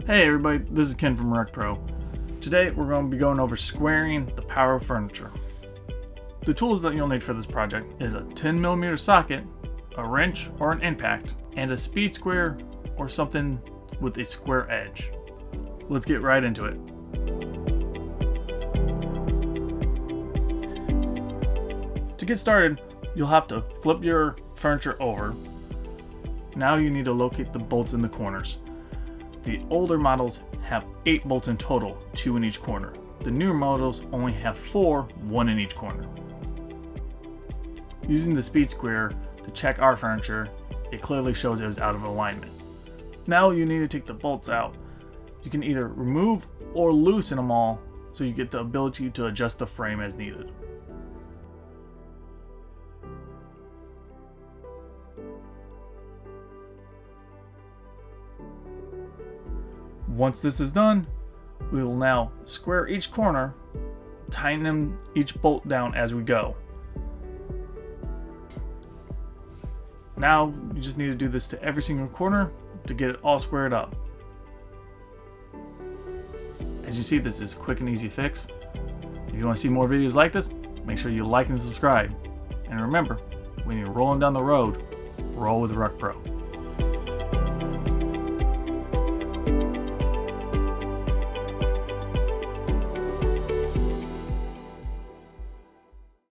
Hey everybody, this is Ken from RecPro. Today we're going to be going over squaring the power of furniture. The tools that you'll need for this project is a 10mm socket, a wrench or an impact, and a speed square or something with a square edge. Let's get right into it. To get started, you'll have to flip your furniture over. Now you need to locate the bolts in the corners. The older models have 8 bolts in total, 2 in each corner. The newer models only have 4, 1 in each corner. Using the speed square to check our furniture, it clearly shows it was out of alignment. Now you need to take the bolts out. You can either remove or loosen them all so you get the ability to adjust the frame as needed. Once this is done, we will now square each corner, tighten each bolt down as we go. Now you just need to do this to every single corner to get it all squared up. As you see, this is a quick and easy fix. If you want to see more videos like this, make sure you like and subscribe. And remember, when you're rolling down the road, roll with RecPro.